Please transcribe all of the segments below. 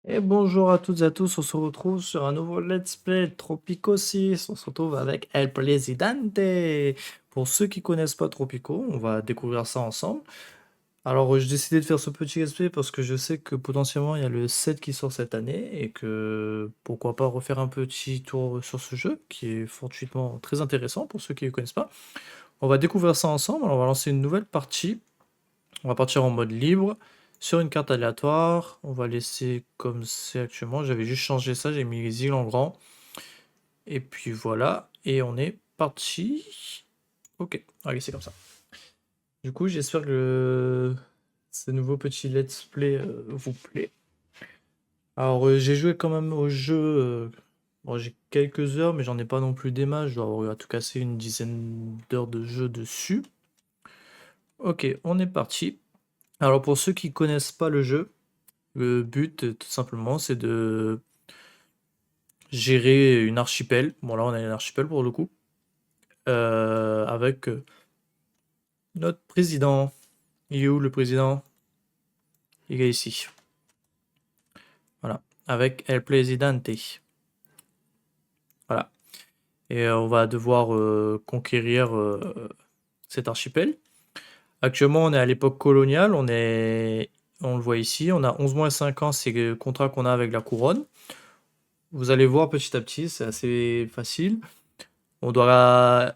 Et bonjour à toutes et à tous, on se retrouve sur un nouveau Let's Play Tropico 6. On se retrouve avec El Presidente. Pour ceux qui connaissent pas Tropico, on va découvrir ça ensemble. Alors, j'ai décidé de faire ce petit Let's Play parce que je sais que potentiellement il y a le 7 qui sort cette année et que pourquoi pas refaire un petit tour sur ce jeu qui est fortuitement très intéressant pour ceux qui ne connaissent pas. On va découvrir ça ensemble, alors on va lancer une nouvelle partie. On va partir en mode libre sur une carte aléatoire. On va laisser comme c'est actuellement. J'avais juste changé ça, j'ai mis les îles en grand. Et puis voilà, et on est parti. Ok, on va laisser comme ça. Du coup, j'espère que ce nouveau petit let's play vous plaît. Alors, j'ai joué quand même au jeu. Bon, j'ai quelques heures, mais j'en ai pas non plus des masses. Je dois avoir eu à tout casser une dizaine d'heures de jeu dessus. Ok, on est parti. Alors, pour ceux qui connaissent pas le jeu, le but, tout simplement, c'est de gérer une archipel. Bon, là, on a une archipel pour le coup. Avec notre président. Il est où le président? Il est ici. Voilà. Avec El Presidente. Voilà. Et on va devoir conquérir cet archipel. Actuellement, on est à l'époque coloniale. On le voit ici. On a 11-5 ans, c'est le contrat qu'on a avec la couronne. Vous allez voir petit à petit, c'est assez facile. On doit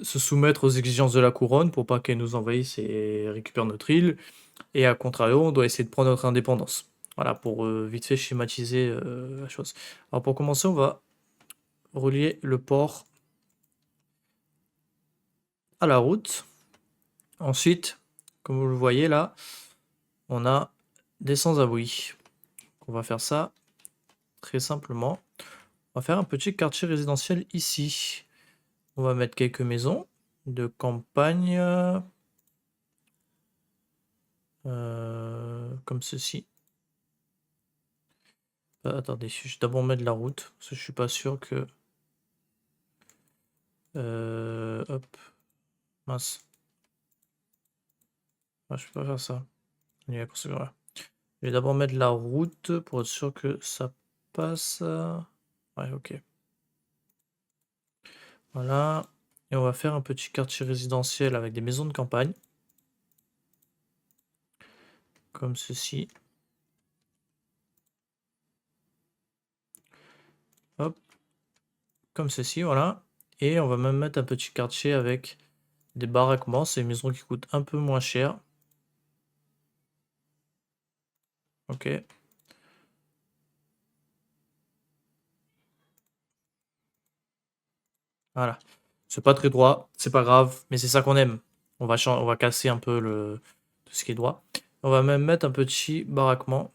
se soumettre aux exigences de la couronne pour pas qu'elle nous envahisse et récupère notre île. Et à contrario, on doit essayer de prendre notre indépendance. Voilà, pour vite fait schématiser la chose. Alors pour commencer, on va relier le port à la route. Ensuite, comme vous le voyez là, on a des sans-abri. On va faire ça très simplement. On va faire un petit quartier résidentiel ici. On va mettre quelques maisons de campagne comme ceci. Attendez, je vais d'abord mettre la route parce que je suis pas sûr que. Hop, mince. Ah, je peux pas faire ça. Je vais d'abord mettre la route pour être sûr que ça passe. Ouais, ok. Voilà. Et on va faire un petit quartier résidentiel avec des maisons de campagne. Comme ceci. Hop. Comme ceci, voilà. Et on va même mettre un petit quartier avec des baraquements. C'est des maisons qui coûtent un peu moins cher. Ok. Voilà. C'est pas très droit, c'est pas grave, mais c'est ça qu'on aime. On va casser un peu tout ce qui est droit. On va même mettre un petit baraquement.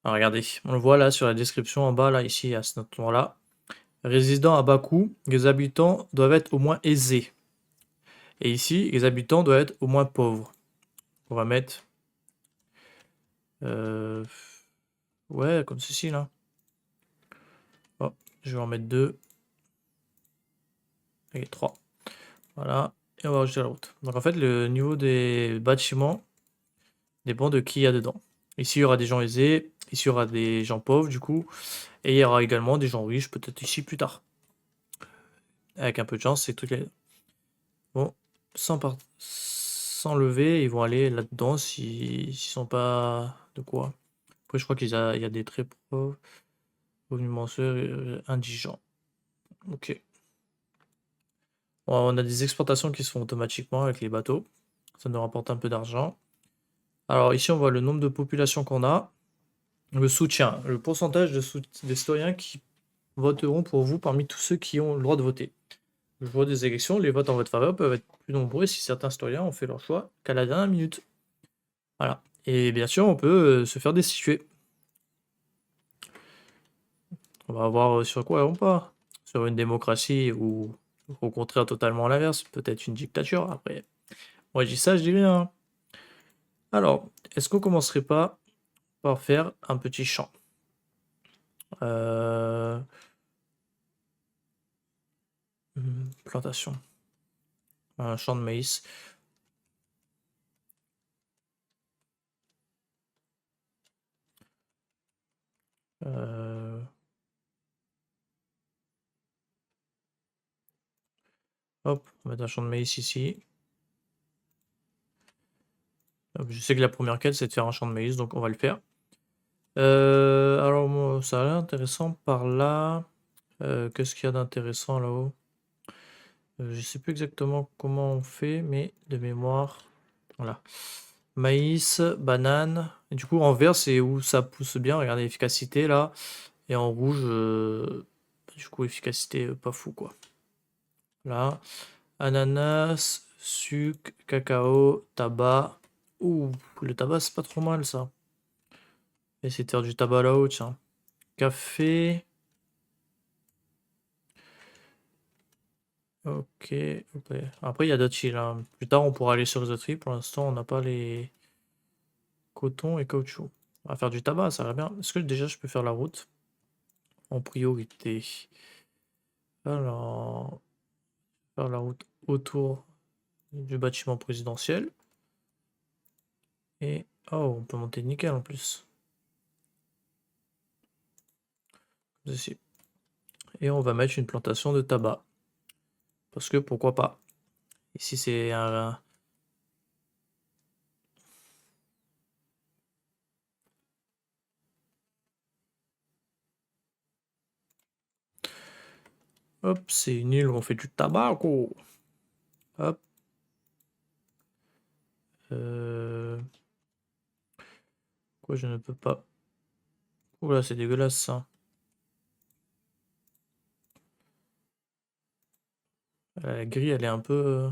Alors, regardez, on le voit là sur la description en bas, là, ici, à ce endroit-là. Résident à bas coût, les habitants doivent être au moins aisés. Et ici, les habitants doivent être au moins pauvres. On va mettre... euh, ouais, comme ceci, là. Oh, je vais en mettre deux. Et trois. Voilà. Et on va rajouter la route. Donc en fait, le niveau des bâtiments dépend de qui il y a dedans. Ici, il y aura des gens aisés. Ici, il y aura des gens pauvres, du coup. Et il y aura également des gens riches, peut-être ici plus tard. Avec un peu de chance, c'est tout. Bon, sans lever, ils vont aller là-dedans s'ils sont pas de quoi. Après, je crois il y a des très pauvres, revenus mensuels, indigents. Ok. Bon, on a des exportations qui se font automatiquement avec les bateaux. Ça nous rapporte un peu d'argent. Alors ici, on voit le nombre de populations qu'on a. Le soutien, le pourcentage des citoyens qui voteront pour vous parmi tous ceux qui ont le droit de voter. Le jour des élections, les votes en votre faveur peuvent être plus nombreux si certains citoyens ont fait leur choix qu'à la dernière minute. Voilà. Et bien sûr, on peut se faire destituer. On va voir sur quoi on part. Sur une démocratie ou au contraire totalement l'inverse, peut-être une dictature. Après, moi je dis ça, je dis rien. Alors, est-ce qu'on commencerait pas par faire un petit champ? Euh, plantation. Un champ de maïs. Hop, on va mettre un champ de maïs ici. Hop, je sais que la première quête, c'est de faire un champ de maïs, donc on va le faire. Alors, moi, ça a l'air intéressant par là. Qu'est-ce qu'il y a d'intéressant là-haut? Je sais plus exactement comment on fait, mais de mémoire. Voilà. Maïs, banane. Et du coup, en vert, c'est où ça pousse bien. Regardez l'efficacité là. Et en rouge, du coup, efficacité pas fou quoi. Là. Ananas, sucre, cacao, tabac. Ouh, le tabac, c'est pas trop mal ça. Essayer de faire du tabac là-haut, tiens. Café. Ok, ok. Après, il y a d'autres îles, hein. Plus tard, on pourra aller sur les autres îles. Pour l'instant, on n'a pas les coton et caoutchouc. On va faire du tabac, ça va bien. Est-ce que déjà je peux faire la route en priorité? Alors, faire la route autour du bâtiment présidentiel. Et oh, on peut monter nickel en plus. Ici. Et on va mettre une plantation de tabac. Parce que pourquoi pas? Ici, c'est un. Hop, c'est une île où on fait du tabac, quoi. Hop. Quoi, je ne peux pas. Oula, c'est dégueulasse ça. La grille, elle est un peu.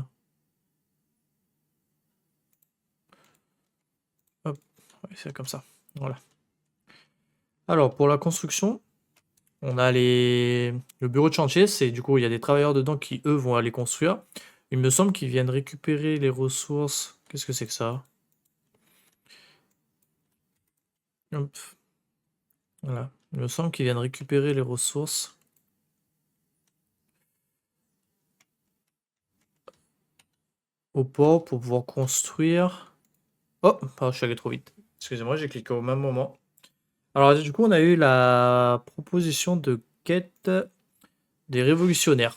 Hop, ouais, c'est comme ça. Voilà. Alors, pour la construction, on a le bureau de chantier, c'est du coup, il y a des travailleurs dedans qui, eux, vont aller construire. Il me semble qu'ils viennent récupérer les ressources. Qu'est-ce que c'est que ça? Hop. Voilà. Il me semble qu'ils viennent récupérer les ressources au port pour pouvoir construire. Oh, je suis allé trop vite. Excusez-moi, j'ai cliqué au même moment. Alors, du coup, on a eu la proposition de quête des révolutionnaires.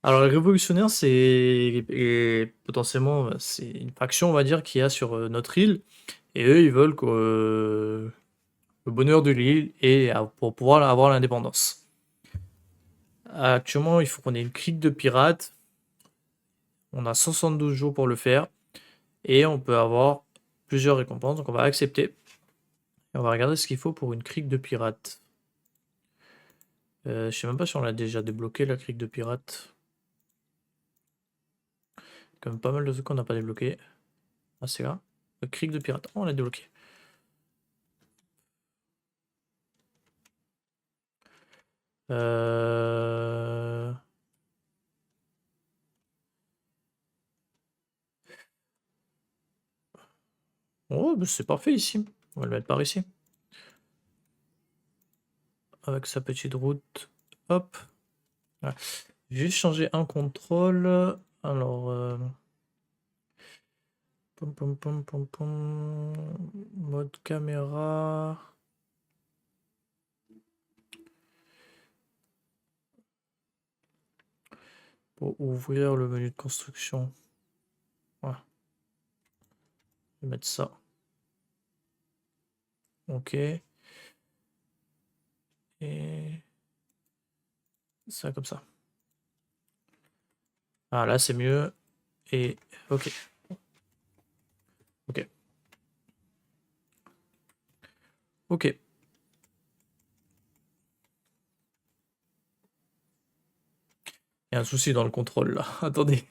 Alors, les révolutionnaires, et potentiellement, c'est une faction, on va dire, qu'il y a sur notre île. Et eux, ils veulent que, le bonheur de l'île et pour pouvoir avoir l'indépendance. Actuellement, il faut qu'on ait une crique de pirates. On a 72 jours pour le faire. Et on peut avoir plusieurs récompenses. Donc, on va accepter. Et on va regarder ce qu'il faut pour une crique de pirates. Je sais même pas si on l'a déjà débloqué, la crique de pirates. Comme pas mal de trucs qu'on n'a pas débloqué. Ah, c'est là. Le crique de pirates. Oh, on l'a débloqué. Euh... Oh, bah, c'est parfait ici. On va le mettre par ici. Avec sa petite route. Hop. Voilà. Juste changer un contrôle. Alors, pom, pom, pom, pom, pom. Mode caméra. Pour ouvrir le menu de construction. Voilà. Je vais mettre ça. Ok. Et ça comme ça. Ah là c'est mieux. Et ok. Ok. Ok. Il y a un souci dans le contrôle là. Attendez.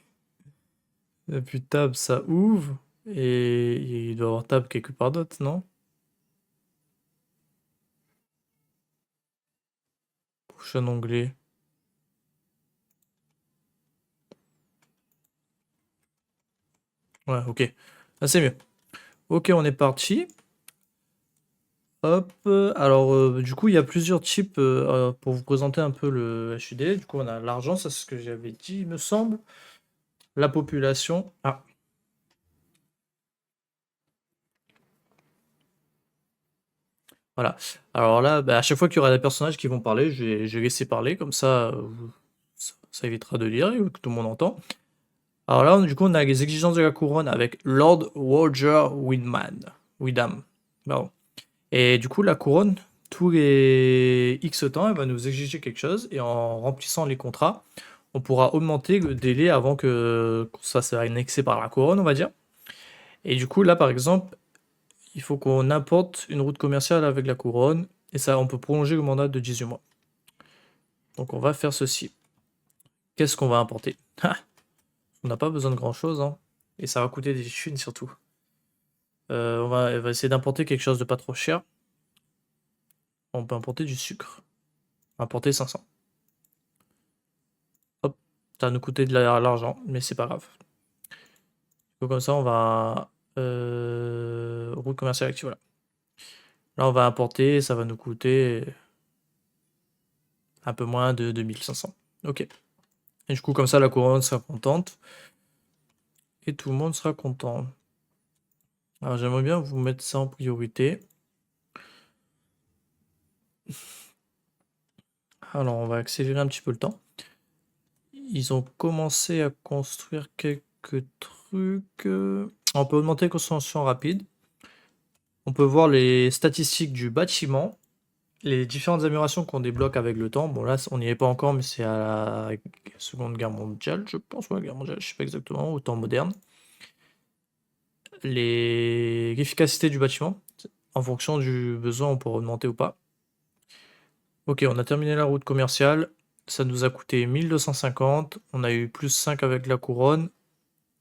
Depuis tab ça ouvre. Et il doit y avoir tab quelque part d'autre, non? Prochain onglet. Ouais, ok. Ah, c'est mieux. Ok, on est parti. Hop. Alors, du coup, il y a plusieurs types pour vous présenter un peu le HUD. Du coup, on a l'argent, ça c'est ce que j'avais dit, il me semble. La population. Ah, voilà. Alors là, bah, à chaque fois qu'il y aura des personnages qui vont parler, je vais laisser parler, comme ça, ça évitera de lire et que tout le monde entend. Alors là, du coup, on a les exigences de la couronne avec Lord Roger Wyndham. Pardon. Et du coup, la couronne, tous les X temps, elle va nous exiger quelque chose. Et en remplissant les contrats, on pourra augmenter le délai avant que ça soit annexé par la couronne, on va dire. Et du coup, là, par exemple, il faut qu'on importe une route commerciale avec la couronne. Et ça, on peut prolonger le mandat de 18 mois. Donc, on va faire ceci. Qu'est-ce qu'on va importer? On n'a pas besoin de grand-chose, hein. Et ça va coûter des thunes surtout. On va essayer d'importer quelque chose de pas trop cher. On peut importer du sucre. Importer 500. Hop, ça va nous coûter de l'argent, mais c'est pas grave. Donc comme ça, on va... route commerciale active, voilà. Là, on va importer, ça va nous coûter un peu moins de 2500. Ok. Et du coup, comme ça, la couronne sera contente. Et tout le monde sera content. Alors, j'aimerais bien vous mettre ça en priorité. Alors, on va accélérer un petit peu le temps. Ils ont commencé à construire quelques trucs. On peut augmenter la construction rapide. On peut voir les statistiques du bâtiment. Les différentes améliorations qu'on débloque avec le temps. Bon, là, on n'y est pas encore, mais c'est à la Seconde Guerre mondiale, je pense. Ouais, Guerre mondiale, je sais pas exactement, au temps moderne. L'efficacité du bâtiment. En fonction du besoin, on peut augmenter ou pas. Ok, on a terminé la route commerciale. Ça nous a coûté 1250. On a eu plus 5 avec la couronne.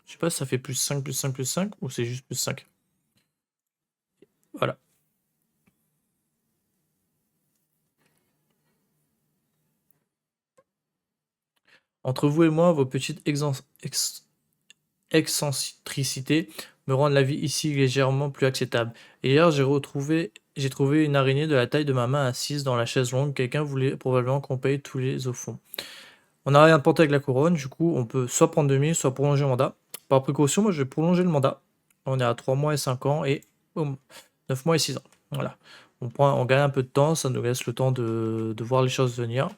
Je sais pas si ça fait plus 5, plus 5, plus 5 ou c'est juste plus 5. Voilà. Entre vous et moi, vos petites excentricités me rendent la vie ici légèrement plus acceptable. Et hier, j'ai trouvé une araignée de la taille de ma main assise dans la chaise longue. Quelqu'un voulait probablement qu'on paye tous les au fond. On n'a rien à porter avec la couronne, du coup, on peut soit prendre 2000, soit prolonger le mandat. Par précaution, moi, je vais prolonger le mandat. On est à 3 mois et 5 ans et boum, 9 mois et 6 ans. Voilà. On gagne un peu de temps, ça nous laisse le temps de voir les choses venir.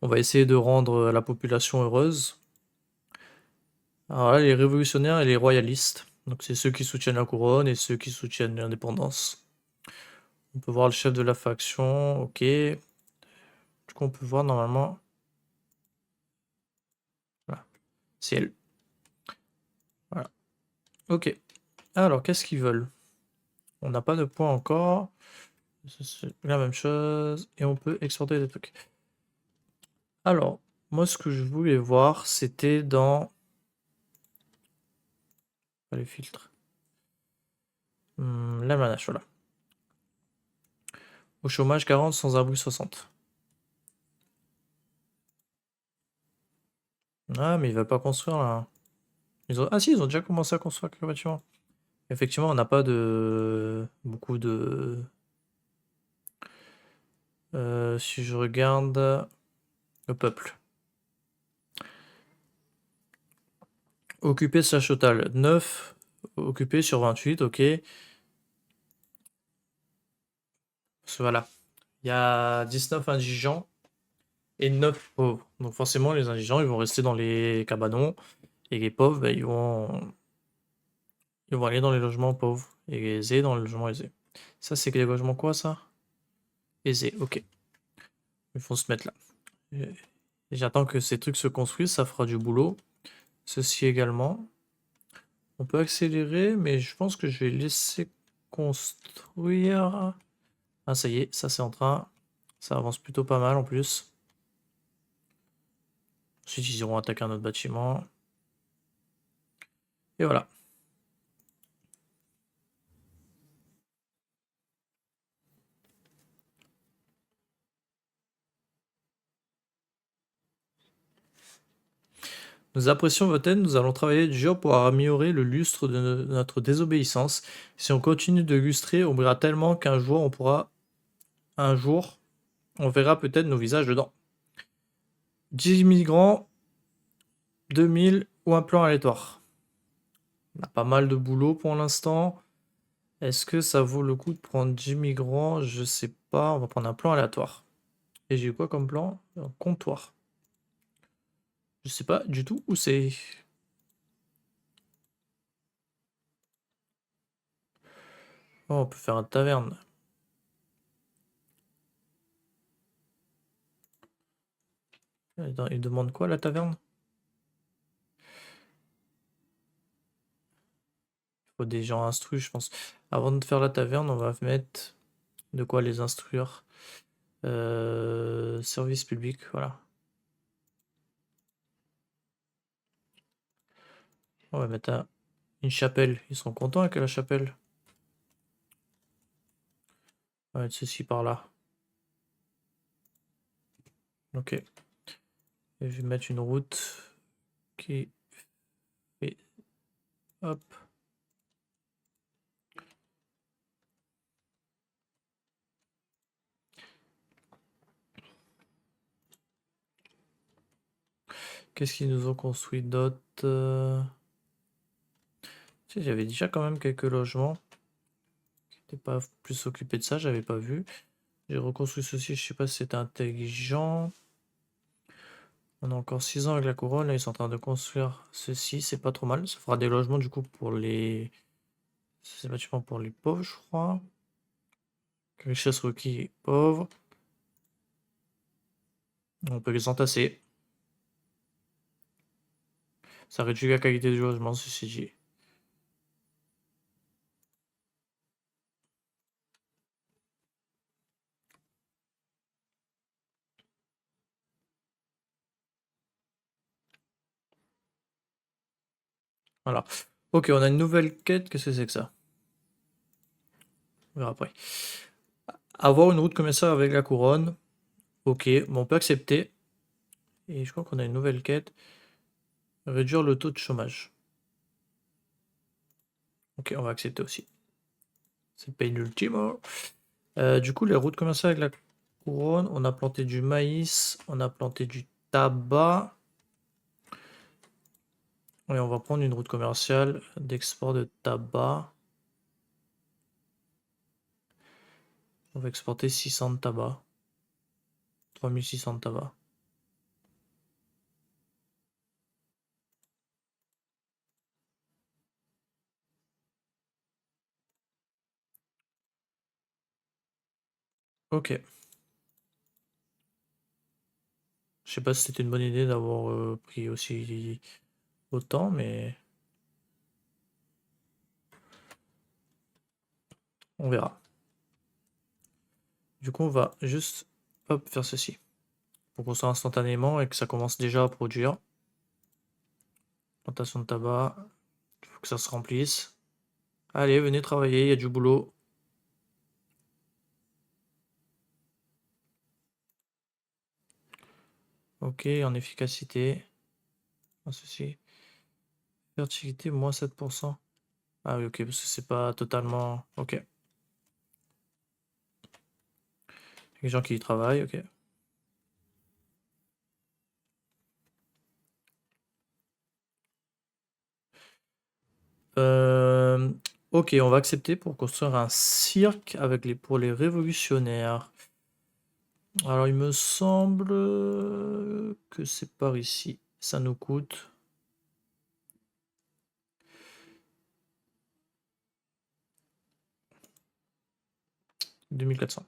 On va essayer de rendre la population heureuse. Alors là, les révolutionnaires et les royalistes. Donc c'est ceux qui soutiennent la couronne et ceux qui soutiennent l'indépendance. On peut voir le chef de la faction, ok. Du coup, on peut voir normalement... Voilà, c'est elle. Voilà. Ok. Alors, qu'est-ce qu'ils veulent? On n'a pas de points encore. C'est la même chose. Et on peut exporter des trucs. Alors, moi, ce que je voulais voir, c'était dans... les filtres. La manage, voilà. Au chômage 40, sans abri 60. Ah, mais il va pas construire là. Ah si, ils ont déjà commencé à construire quelques bâtiments. Effectivement, on n'a pas de... beaucoup de... si je regarde le peuple. Occupé slash total, 9 occupés sur 28, ok. Voilà. Il y a 19 indigents et 9 pauvres. Donc forcément, les indigents, ils vont rester dans les cabanons. Et les pauvres, ben, ils vont aller dans les logements pauvres. Et les aisés dans les logements aisés. Ça, c'est que les logements quoi, ça? Aisés, ok. Ils vont se mettre là. Et j'attends que ces trucs se construisent, ça fera du boulot. Ceci également. On peut accélérer, mais je pense que je vais laisser construire. Ah, ça y est, ça c'est en train. Ça avance plutôt pas mal en plus. Ensuite, ils iront attaquer un autre bâtiment. Et voilà. Nous apprécions votre aide, nous allons travailler dur pour améliorer le lustre de notre désobéissance. Si on continue de lustrer, on brillera tellement qu'un jour on pourra... Un jour, on verra peut-être nos visages dedans. 10 migrants, 2000 ou un plan aléatoire. On a pas mal de boulot pour l'instant. Est-ce que ça vaut le coup de prendre 10 migrants? Je sais pas, on va prendre un plan aléatoire. Et j'ai eu quoi comme plan? Un comptoir. Je sais pas du tout où c'est. Oh, on peut faire une taverne. Attends, il demande quoi la taverne? Il faut des gens instruits, je pense. Avant de faire la taverne, on va mettre de quoi les instruire. Service public, voilà. On va mettre une chapelle. Ils seront contents avec la chapelle. On va mettre ceci par là. Ok. Et je vais mettre une route qui fait... Hop. Qu'est-ce qu'ils nous ont construit d'autre? Tu sais, j'avais déjà quand même quelques logements. J'étais pas plus occupé de ça, j'avais pas vu. J'ai reconstruit ceci, je sais pas si c'était intelligent. On a encore 6 ans avec la couronne, là ils sont en train de construire ceci, c'est pas trop mal. Ça fera des logements du coup pour les... C'est bâtiment pour les pauvres, je crois. Richesse requis pauvre. On peut les entasser. Ça réduit la qualité du logement, ceci dit. Voilà. Ok, on a une nouvelle quête. Qu'est-ce que c'est que ça? On verra après. Avoir une route commerciale avec la couronne. Ok, bon, on peut accepter. Et je crois qu'on a une nouvelle quête. Réduire le taux de chômage. Ok, on va accepter aussi. C'est pas l'ultimo. Du coup, les routes commerciales avec la couronne, on a planté du maïs, on a planté du tabac. Et on va prendre une route commerciale d'export de tabac. On va exporter 600 de tabac. 3600 de tabac. Ok. Je sais pas si c'était une bonne idée d'avoir pris aussi autant, mais on verra. Du coup, on va juste hop, faire ceci. Pour qu'on soit instantanément et que ça commence déjà à produire. Plantation de tabac. Il faut que ça se remplisse. Allez, venez travailler, il y a du boulot. Ok, en efficacité. Ceci. Fertilité, moins 7%. Ah oui, ok, parce que c'est pas totalement... Ok. Les gens qui y travaillent, ok. Euh, ok, on va accepter pour construire un cirque avec pour les révolutionnaires. Alors, il me semble que c'est par ici. Ça nous coûte 2400.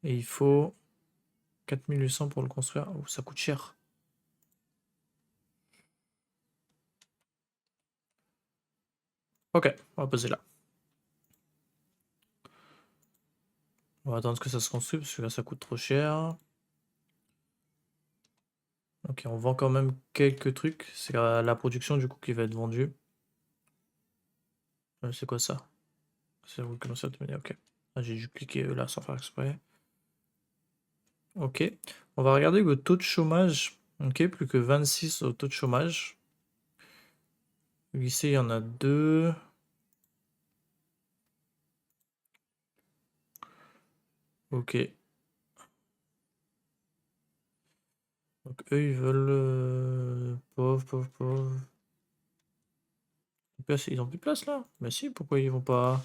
Et il faut 4800 pour le construire. Oh, ça coûte cher. Ok, on va poser là. On va attendre que ça se construise parce que là, ça coûte trop cher. Ok, on vend quand même quelques trucs. C'est la production du coup qui va être vendue. C'est quoi ça? C'est vous commencez à te mener, ok. Ah, j'ai dû cliquer là sans faire exprès. Ok. On va regarder le taux de chômage. Ok, plus que 26 au taux de chômage. Ici, il y en a deux. Ok. Donc eux, ils veulent... pauvre, pauvre, pauvre. Ils ont plus de place là? Mais si, pourquoi ils vont pas...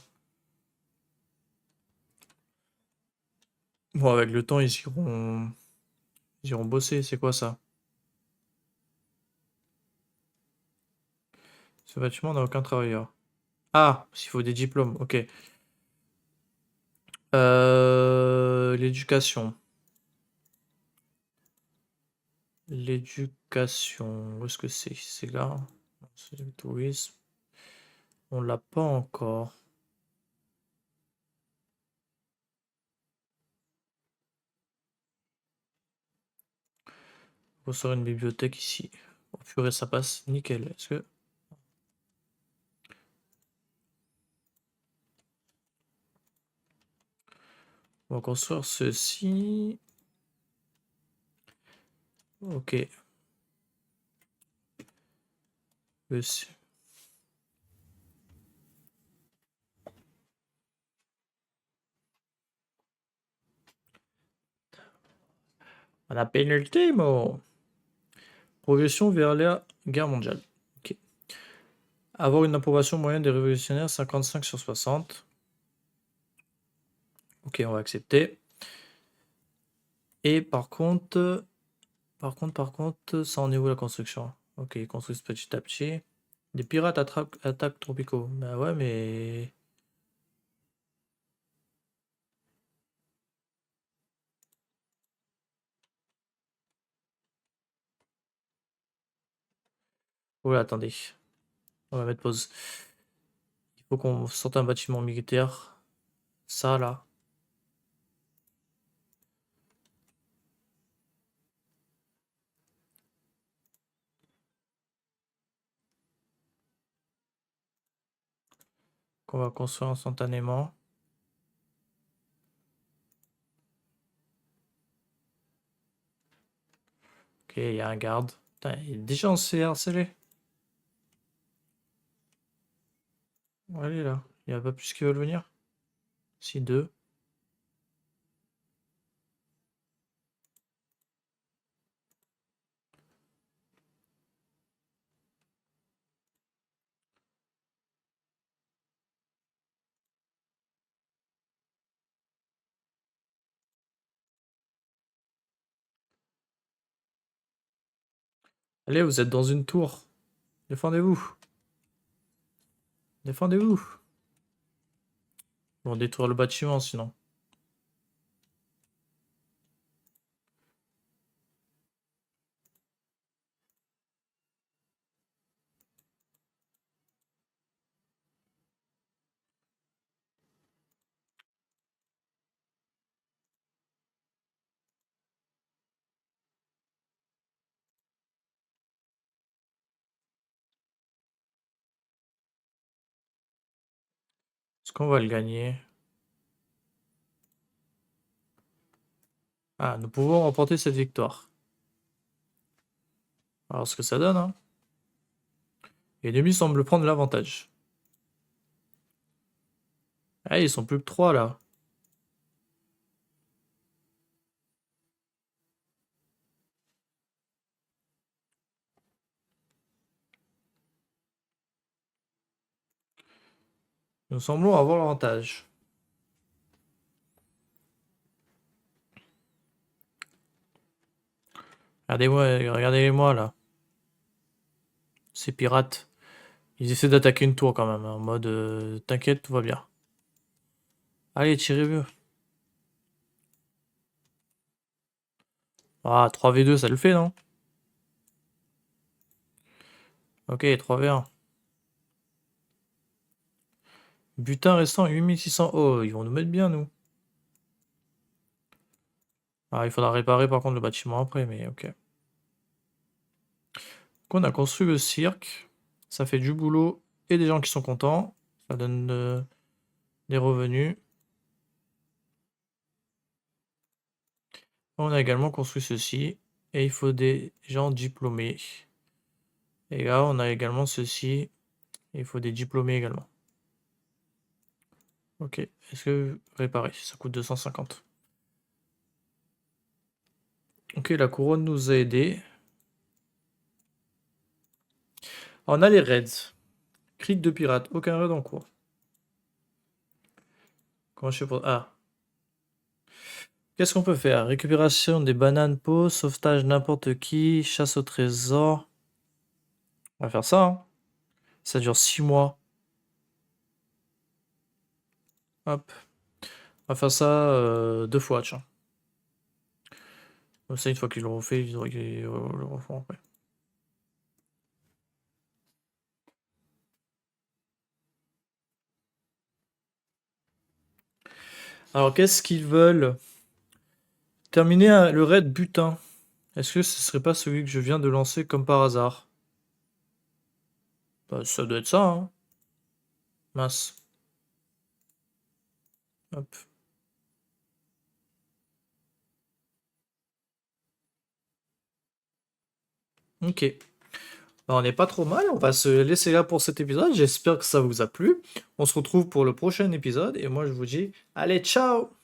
Bon, avec le temps, ils iront bosser. C'est quoi ça? Ce bâtiment n'a aucun travailleur. Ah, s'il faut des diplômes, ok. L'éducation. L'éducation, où est-ce que c'est? C'est là? Non, c'est le tourisme. On l'a pas encore. On sort une bibliothèque ici. Oh purée, ça passe nickel. Est-ce que... On va construire ceci. Ok. Ceci. On a pénultime. Progression vers la guerre mondiale. Ok. Avoir une approbation moyenne des révolutionnaires 55 sur 60. Ok, on va accepter. Et par contre, ça en est où la construction? Ok, ils construisent petit à petit. Des pirates attaquent tropicaux. Bah ouais, mais... Ouais, attendez. On va mettre pause. Il faut qu'on sorte un bâtiment militaire. Ça, là. Qu'on va construire instantanément. Ok, il y a un garde. Putain, il est déjà en CRCL. Allez, là. Il n'y a pas plus qui veulent venir. Si, deux. Allez, vous êtes dans une tour. Défendez-vous. Défendez-vous. Bon, détruire le bâtiment, sinon. Est-ce qu'on va le gagner? Ah, nous pouvons remporter cette victoire. Alors, ce que ça donne, hein. L'ennemi semble prendre l'avantage. Ah, ils sont plus que 3 là. Nous semblons avoir l'avantage. Regardez-moi là. Ces pirates. Ils essaient d'attaquer une tour quand même, hein, en mode t'inquiète, tout va bien. Allez, tirez-vous. Ah, 3v2, ça le fait, non? Ok, 3v1. Butin restant 8600. Oh, ils vont nous mettre bien, nous. Ah, il faudra réparer par contre le bâtiment après, mais ok. Donc, on a construit le cirque. Ça fait du boulot et des gens qui sont contents. Ça donne des revenus. On a également construit ceci. Et il faut des gens diplômés. Et là, on a également ceci. Et il faut des diplômés également. Ok. Est-ce que réparer? Ça coûte 250. Ok, la couronne nous a aidés. On a les raids. Crique de pirates. Aucun raid en cours. Comment je fais pour... Ah. Qu'est-ce qu'on peut faire? Récupération des bananes peau, sauvetage n'importe qui, chasse au trésor. On va faire ça, hein. Ça dure 6 mois. Hop. On va faire ça 2 fois, tiens. Comme ça, une fois qu'ils l'auront fait, ils le refont après. Alors, qu'est-ce qu'ils veulent? Terminer le raid butin. Est-ce que ce serait pas celui que je viens de lancer comme par hasard? Bah, ça doit être ça, hein. Mince. Hop. Ok. Bah, on n'est pas trop mal, on va se laisser là pour cet épisode. J'espère que ça vous a plu. On se retrouve pour le prochain épisode et moi je vous dis, allez, ciao!